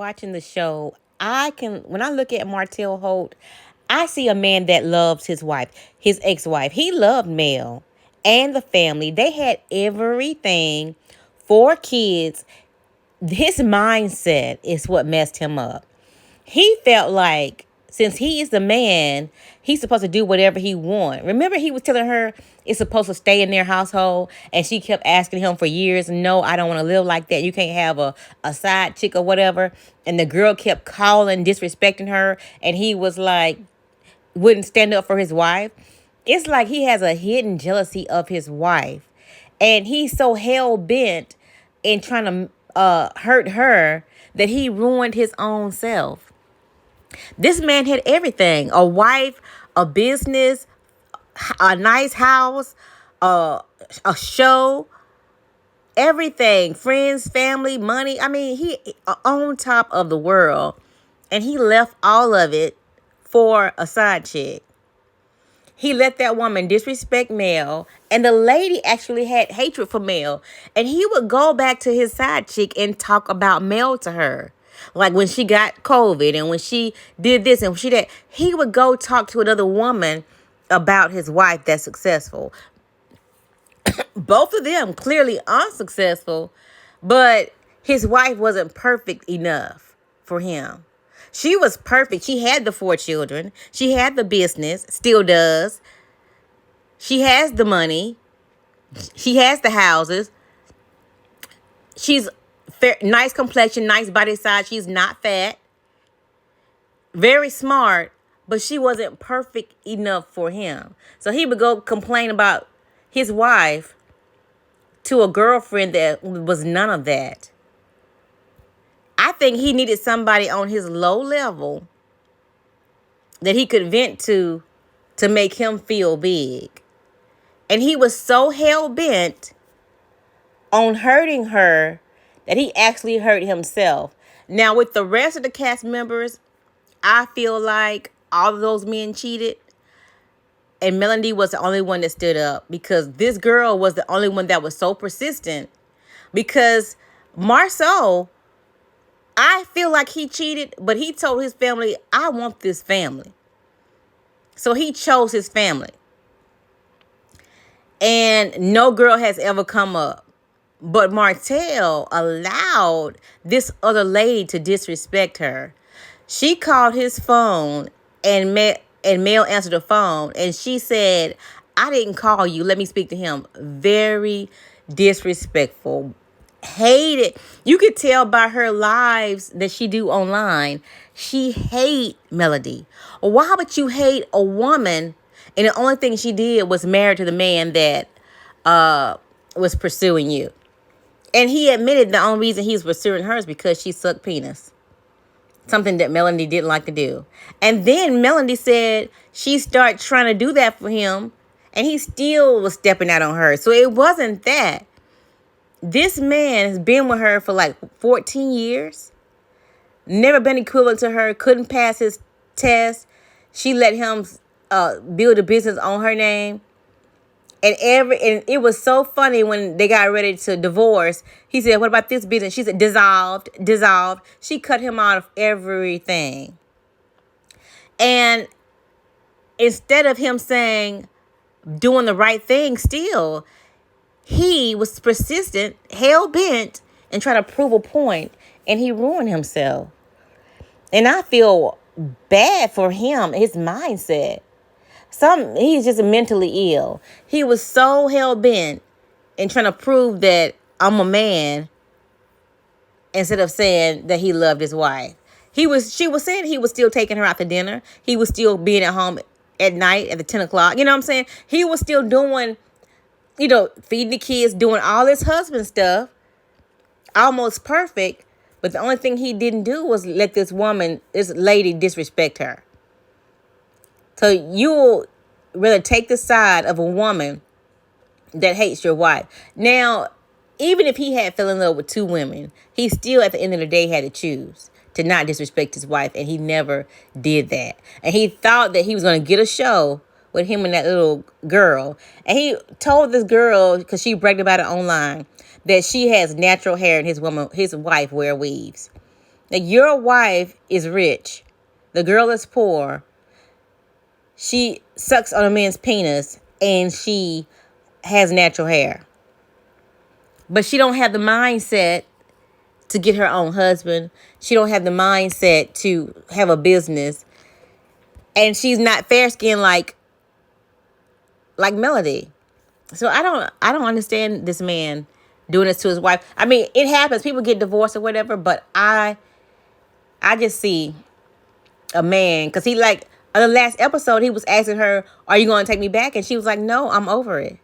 watching the show, when I look at Martel Holt, I see a man that loves his wife, his ex-wife. He loved Mel and the family. They had everything, 4 kids. His mindset is what messed him up. He felt like since he is the man, he's supposed to do whatever he wants. Remember, he was telling her it's supposed to stay in their household, and she kept asking him for years, no, I don't want to live like that. You can't have a side chick or whatever. And the girl kept calling, disrespecting her, and he was like, wouldn't stand up for his wife. It's like he has a hidden jealousy of his wife. And he's so hell-bent in trying to hurt her that he ruined his own self. This man had everything: a wife, a business, a nice house, a show, everything, friends, family, money. I mean, he on top of the world, and he left all of it for a side chick. He let that woman disrespect Mel, and the lady actually had hatred for Mel. And he would go back to his side chick and talk about Mel to her. Like when she got COVID and when she did this and she that, he would go talk to another woman about his wife that's successful. Both of them clearly unsuccessful, but his wife wasn't perfect enough for him. She was perfect. She had the 4 children. She had the business, still does. She has the money. She has the houses. She's nice complexion, nice body size. She's not fat. Very smart, but she wasn't perfect enough for him. So he would go complain about his wife to a girlfriend that was none of that. I think he needed somebody on his low level that he could vent to make him feel big. And he was so hell-bent on hurting her that he actually hurt himself. Now, with the rest of the cast members, I feel like all of those men cheated. And Melanie was the only one that stood up because this girl was the only one that was so persistent. Because Marceau, I feel like he cheated, but he told his family, I want this family. So he chose his family. And no girl has ever come up. But Martel allowed this other lady to disrespect her. She called his phone and Mel answered the phone. And she said, I didn't call you. Let me speak to him. Very disrespectful. Hated. You could tell by her lives that she do online. She hate Melody. Why would you hate a woman? And the only thing she did was married to the man that was pursuing you. And he admitted the only reason he was pursuing her is because she sucked penis. Something that Melody didn't like to do. And then Melody said she started trying to do that for him. And he still was stepping out on her. So it wasn't that. This man has been with her for like 14 years. Never been equivalent to her. Couldn't pass his test. She let him build a business on her name. And it was so funny when they got ready to divorce. He said, what about this business? She said, dissolved. She cut him out of everything. And instead of him saying, doing the right thing still, he was persistent, hell-bent, and trying to prove a point. And he ruined himself. And I feel bad for him, his mindset. He's just mentally ill. He was so hell-bent in trying to prove that I'm a man instead of saying that he loved his wife. She was saying he was still taking her out to dinner. He was still being at home at night at the 10 o'clock. You know what I'm saying? He was still doing, feeding the kids, doing all his husband stuff. Almost perfect. But the only thing he didn't do was let this lady disrespect her. So you'll rather take the side of a woman that hates your wife. Now, even if he had fell in love with 2 women, he still at the end of the day had to choose to not disrespect his wife. And he never did that. And he thought that he was going to get a show with him and that little girl. And he told this girl, because she bragged about it online, that she has natural hair and his wife wear weaves. Like, your wife is rich. The girl is poor. She sucks on a man's penis and she has natural hair. But she don't have the mindset to get her own husband. She don't have the mindset to have a business. And she's not fair skinned like Melody. So I don't understand this man doing this to his wife. I mean, it happens. People get divorced or whatever, but I just see a man, because he, like, on the last episode, he was asking her, "Are you going to take me back?" And she was like, "No, I'm over it."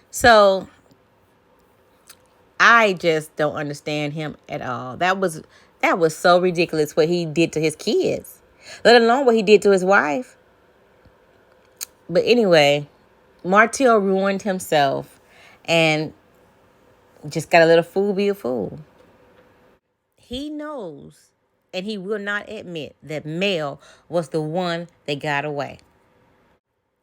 So I just don't understand him at all. That was so ridiculous what he did to his kids, let alone what he did to his wife. But anyway, Martel ruined himself and just got a little fool be a fool. He knows, and he will not admit that Mel was the one that got away.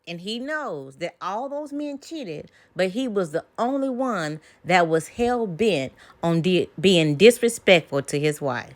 And he knows that all those men cheated, but he was the only one that was hell bent on being disrespectful to his wife.